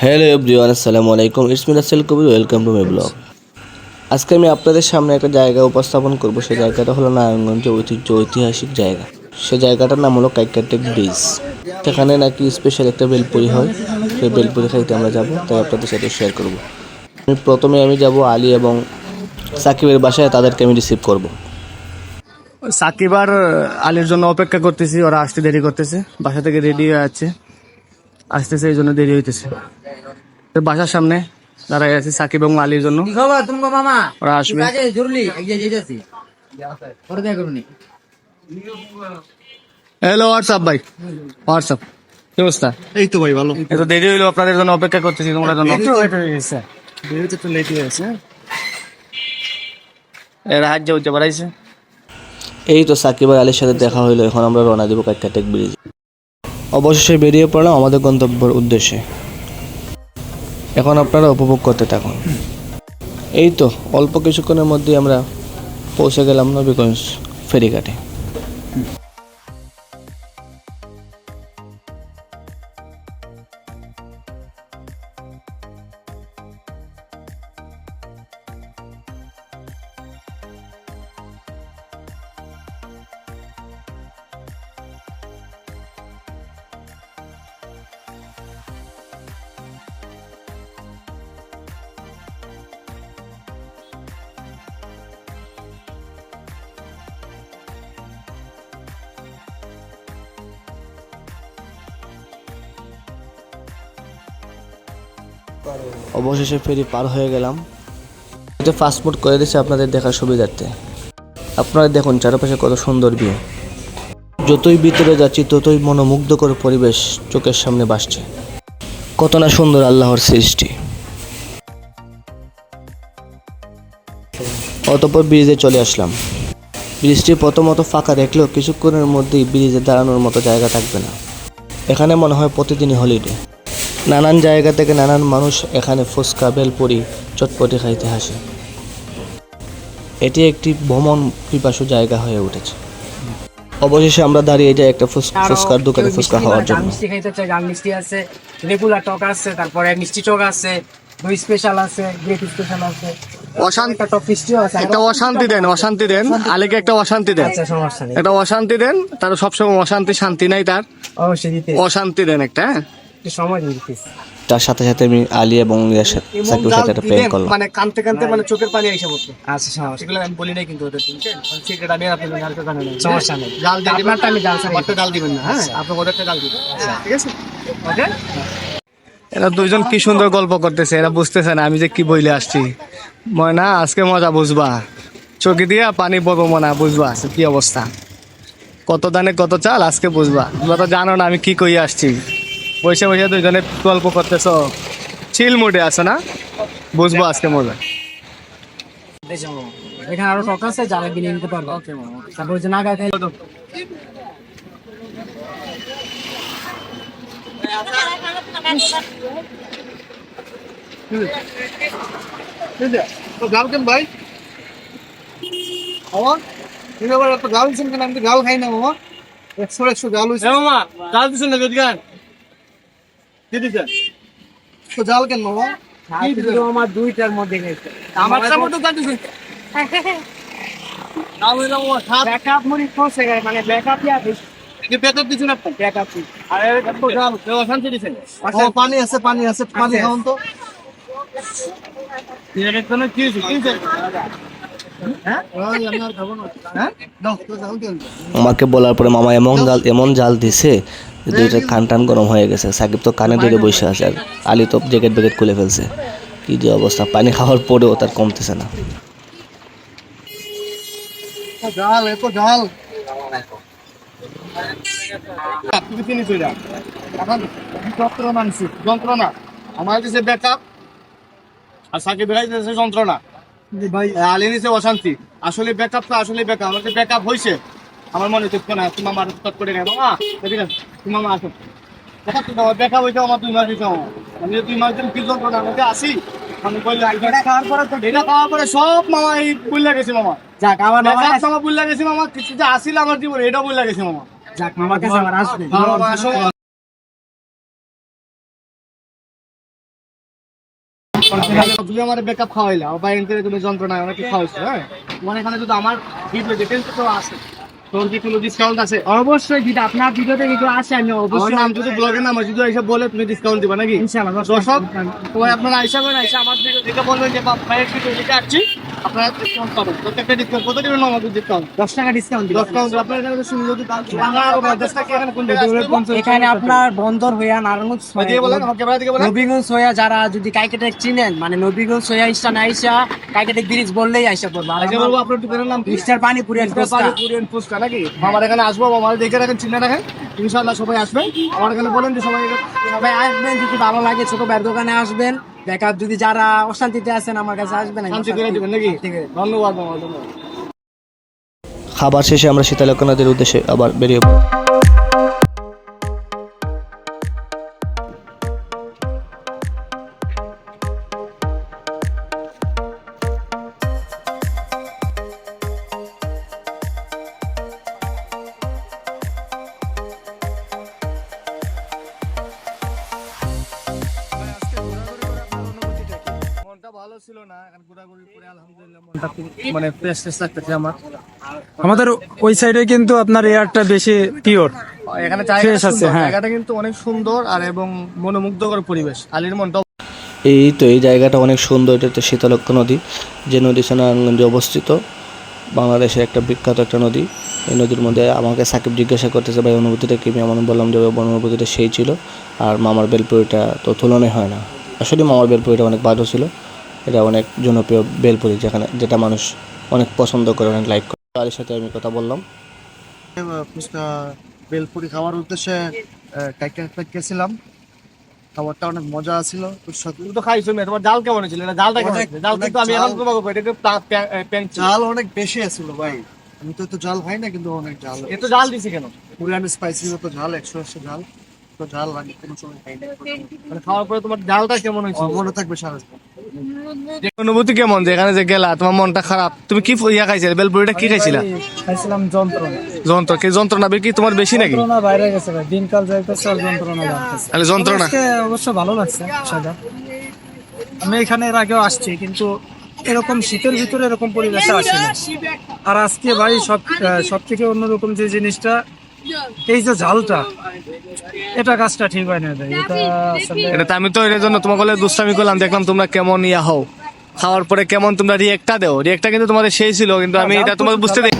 Hello everyone, আসসালামু আলাইকুম। It's me Rasel Kabir, welcome to my blog. আজকে আমি আপনাদের সামনে একটা জায়গা উপস্থাপন করব। সেই জায়গাটা হলো নারায়ণগঞ্জের ঐতিহাসিক জায়গা। সে জায়গাটার নাম হলো কাইকারটেক ব্রিজ। সেখানে নাকি স্পেশাল একটা বেলপুরি হয়। সেই বেলপুরি খাইতে আমরা যাব, তাই আপনাদের সাথে শেয়ার করব। প্রথমে আমি যাব আলী এবং সাকিবের বাসায়, তাদেরকে আমি রিসিভ করব। সাকিব আর আলীর জন্য অপেক্ষা করতেছি, ওরা আসতে দেরি করতেছে, বাসা থেকে রেডি হয়ে আছে, আসতেছে, এই জন্য দেরি হইতেছে। তো বাসার সামনে দাঁড়াই আছি সাকিব এবং আলীর জন্য, ওরা আসবে। হ্যালো, হোয়াটসঅ্যাপ ভাই, হোয়াটসঅ্যাপ, কি অবস্থা? এই তো ভাই ভালো। এত দেরি হইলো, আপনাদের জন্য অপেক্ষা করতেছি, তোমরা জন্য। এরা হাজ হচ্ছে বাড়াইছে। এই তো সাকিব আর আলীর সাথে দেখা হইলো। এখন আমরা রওনা দেবো কাইকারটেক ব্রিজ। অবশেষে বেরিয়ে পড়লাম আমাদের গন্তব্যের উদ্দেশ্যে। এখন আপনারা উপভোগ করতে থাকুন। এই তো অল্প কিছুক্ষণের মধ্যেই আমরা পৌঁছে গেলাম নবীগঞ্জ ফেরিঘাটে। অবশেষে ফেরি পার হয়ে গেলাম। এটা ফাস্টফুড করে দিচ্ছে আপনাদের দেখার সুবিধার্থে। আপনারা দেখুন চারপাশে কত সুন্দর ভিউ। যতই ভিতরে যাচ্ছি ততই মনোমুগ্ধকর পরিবেশ চোখের সামনে ভাসছে। কত না সুন্দর আল্লাহর সৃষ্টি। অতঃপর ব্রিজে চলে আসলাম। ব্রিজটি প্রথমত ফাঁকা দেখলেও কিছুক্ষণের মধ্যেই ব্রিজে দাঁড়ানোর মতো জায়গা থাকবে না। এখানে মনে হয় প্রতিদিনই হলিডে। নানান জায়গা থেকে নানান মানুষ এখানে ফুচকা, বেলপুরি, চটপটি খাইতে আসে। এটি একটি ভ্রমণ পিপাসু জায়গা হয়ে উঠেছে। অবশেষে আমরা দাঁড়িয়ে যাই একটা ফুচকার দোকানে ফুচকা খাওয়ার জন্য। মিষ্টি খাইতে চাই, গাল মিষ্টি আছে, রেগুলার টক আছে, তারপরে মিষ্টি চক আছে, দই স্পেশাল আছে, গ্রেট স্পেশাল আছে, অশান্তি, টক মিষ্টিও আছে। একটা অশান্তি দেন, অশান্তি দেন আলীকে, একটা অশান্তি দেন, আচ্ছা, সমস্যা নেই, একটা অশান্তি দেন। তার সবসময় অশান্তি, শান্তি নাই তার, অবশ্যই দিতে অশান্তি দেন একটা। একটু সময় দিতেছি। তার সাথে সাথে আমি আলী এবং সাকিবের সাথে একটা প্রেম করলাম। মানে কানতে কানতে মানে চোখের পানি এসে পড়তো। আচ্ছা, সমস্যা সেগুলো আমি বলি নাই কিন্তু ওদের সিক্রেট আমি আপনাদের জানতে জানেন না। সমস্যা নেই, জাল দিয়ে দিবেন, আপনারটা আমি জাল ছাড়াই আমারটা জাল দিবেন না, হ্যাঁ আচ্ছা। আপনি ওদেরটা জাল দিবেন, ঠিক আছে? ওকে। এরা দুইজন কি সুন্দর গল্প করতেছে, এরা বুঝতেছে না আমি যে কি বইলে আসছি। ময়না আজকে মজা বুঝবা, চোখে দিয়া পানি পড়বো মনা, বুঝবা কি অবস্থা। কত দানে কত চাল আজকে বুঝবা। তোমরা তো জানো না আমি কি কই আসছি। বসে বসে দুইজনে গল্প করতেছ, চিল মুডে আছো না, বুঝবো আজকে মজা। এখানে আরো টক আছে, জালে কিনে নিতে পারবো। তারপর হচ্ছে নাগা খাই। তো গাল কেন ভাই? আমার তুমি আবার এত গাল দিচ্ছেন কেন? আমি তো গাল খাই না মামা। 100 গাল হয়েছে মামা। গাল দিচ্ছেন না যদি গান কি দিচ্ছেন তো জাল কেন মামা? আমার দুইটার মধ্যে গেছে, আমার মতো গাল দিচ্ছেন। গাল হইলাম মামা সাত ব্যাকআপ মনি ফসে গেছে, মানে ব্যাকআপ ইয়া কি পেটত দিচ্ছেন আপনি? ব্যাকআপ। আরে এত গাল কেউ অশান্তি দিচ্ছেন। ও পানি আছে, পানি আছে, পানি খাওন তো। এর জন্য কি হয়েছে? কি হয়েছে? হ্যাঁ দাও তো যাও কেন? আমাকে বলার পরে মামা এমন জাল দিছে যে দুইটা কান টান গরম হয়ে গেছে। সাকিব তো কানে ধরে বসে আছে, আর আলী তো জ্যাকেট ব্যাকেট খুলে ফেলছে। কি যে অবস্থা, পানি খাওয়ার পরেও তার কমতেছে না। জাল এত জাল। আপনি কি চিনি চলে এখন যন্ত্রণা আনছি, যন্ত্রণা আমার দিছে ব্যাকআপ আর সাকিব ভাই দিছে যন্ত্রণা। ভাই আলী নিছে অশান্তি। আসলে ব্যাকআপ তো আসলে ব্যাকআপ, আমাদের ব্যাকআপ হয়েছে। আমার মনে হচ্ছে না তুমি আমার তৎ করে নেই মামা, ঠিক আছে তুমি মামা আসো। ব্যাকআপ হয়েছে আমার 2 মাস হয়েছে মামা। আমি 2 মাস দিন কি যন্ত্রণা আমাকে আসি, আমি বললে এটা খাওয়ার পরে তো এটা খাওয়ার পরে সব মামা এই বুঝলা গেছে মামা। যাক আমার মামা বুঝলা গেছে মামা, কিছু যে আসিল আমার জীবনে এটা বুঝলা গেছে মামা। যাক মামার কাছে আবার আসবে। মামা আসো। তুমি আমার ব্যাকআপ খাওয়াইলা বা এনতে তুমি যন্ত্রণা অনেক খাওয়াইছো, হ্যাঁ তোমার এখানে যদি আমার ভিডিও ডিটেলস তো আছে, তোর কি কোনো ডিসকাউন্ট আছে? অবশ্যই যদি আপনার ভিডিওতে কিছু আসে আমি আমার অবশ্যই নাম যদি ব্লগের নাম যদি এইসব বলে তুমি ডিসকাউন্ট দিবা নাকি? ইনশাআল্লাহ দর্শক তোমার আপনারা আইসা করেন, আইসা আমার ভিডিও দেখে বলবেন যে ভাইয়ের ভিডিও দেখে আসছি, আপনারা ডিসকাউন্ট পাবেন। প্রত্যেকটা ডিসকাউন্ট কত দিবেন আমাদের ডিসকাউন্ট? 10 টাকা ডিসকাউন্ট দিবেন। ডিসকাউন্ট আপনার এখানে তো সুন্দর বাংলা কি এখানে কোন জায়গায়? এখানে আপনার বন্দর হইয়া নারায়ণগঞ্জ দিয়ে বলেন, আমার ক্যামেরা দিকে বলেন। নবীগঞ্জ হইয়া যারা যদি কাইকেটেক চিনেন, মানে নবীগঞ্জ হইয়া স্থানে আইসা কাইকেটেক ব্রিজ বললেই আইসা পড়বে। আর আজকে বলবো আপনার দোকানের নাম কি? Mister Panipuri and Fuchka. পানিপুরিয়ান ফুচকা নাকি? আমার এখানে আসবো, আমার দেখে রাখেন, চিনে রাখেন, ইনশাআল্লাহ সবাই আসবে। আমার এখানে বলেন যে সবাই সবাই আসবেন, যদি ভালো লাগে ছোট ভাইয়ের দোকানে আসবেন। দেখা যদি যারা অশান্তিতে আছেন আমার কাছে আসবেন, আমি শান্তি করে দিবেন নাকি? ঠিক আছে। ধন্যবাদ মামা, ধন্যবাদ। খাবার শেষে আমরা শীতলক্ষ্যা নদীর উদ্দেশ্যে আবার বেরিয়ে পড়ি। মনটা ভালো ছিল না, এখন ঘোরাঘুরি করে আলহামদুলিল্লাহ মনটা খুব মানে ফ্রেশ ফ্রেশ লাগতেছে আমার। আমাদের ওই সাইডে কিন্তু আপনার এয়ারটা বেশি পিওর। এখানে Fresh আছে, হ্যাঁ। জায়গাটা কিন্তু অনেক সুন্দর আর এবং মনোমুগ্ধকর পরিবেশ। আলীর মনটা এই তো এই জায়গাটা অনেক সুন্দর, এটা হচ্ছে শীতলক্ষ্যা নদী, যে নদী নারায়ণগঞ্জে অবস্থিত, বাংলাদেশের একটা বিখ্যাত একটা নদী। এই নদীর মধ্যে আমাকে সাকিব জিজ্ঞাসা করতেছে ভাই অনুভূতিটা কি, আমি বললাম যে অনুভূতিটা সেই ছিল, আর মামার বেলপুরিটা তো তুলনাই হয় না। আসলে মামার বেলপুরিটা অনেক ভালো ছিল, এটা অনেক জনপ্রিয় বেলপুরি, যেটা মানুষ অনেক পছন্দ করে, অনেক লাইক করে। তার সাথে আমি কথা বললাম। ফুচকা বেলপুরি খাওয়ার উদ্দেশ্যে কাইকেট গেছিলাম। খাবারটা অনেক মজা ছিল, সুস্বাদু। তুমি তো খাইছো, তোমার জাল কেমন ছিল? এটা জালটা কেমন ছিল? জাল কিন্তু আমি এখন তোমাকে কই, এটা প্যান ছিল। জাল অনেক বেশি আছিল ভাই, আমি তো এত জাল খাই না, কিন্তু অনেক জাল। এত জাল দিছে কেন? কোরিয়ান স্পাইসি তো জাল 180 জাল, তো জাল আমি কোনো সময় খাই না। মানে খাওয়ার পরে তোমার জালটা কেমন হয়েছে? মনে থাকবে সারা জীবন। অনুভূতি কেমন যে এখানে যে গেলা, তোমার মনটা খারাপ? তুমি কি ইয়া খাইছিলে? বেলপুরিটা কি খাইছিলা? খাইছিলাম যন্ত্রণা। যন্ত্রণা কি তোমার বেশি নাকি? যন্ত্রণা বাইরে গেছে ভাই, দিনকাল যাইতেছে আর যন্ত্রণা লাগতেছে। তাহলে যন্ত্রণা আজকে অবশ্য ভালো লাগছে সেটা। আমি এখানে এর আগেও আসছি, কিন্তু এরকম শীতের ভিতরে এরকম পরিবেশে আসি না। আর আজকে ভাই সব থেকে অন্যরকম যে জিনিসটা, এই যে ঝালটা, এটা কাজটা ঠিক হয় না ভাই। এটা আসলে এটা তো আমি তো এর জন্য তোমাকে দুষ্টামি করলাম, দেখলাম তোমরা কেমন ইয়া হও, খাওয়ার পরে কেমন তোমরা রিয়েক্টটা দেও। রিয়েক্টটা কিন্তু তোমাদের সেই ছিল, কিন্তু আমি এটা তোমাদের বুঝতে দেই।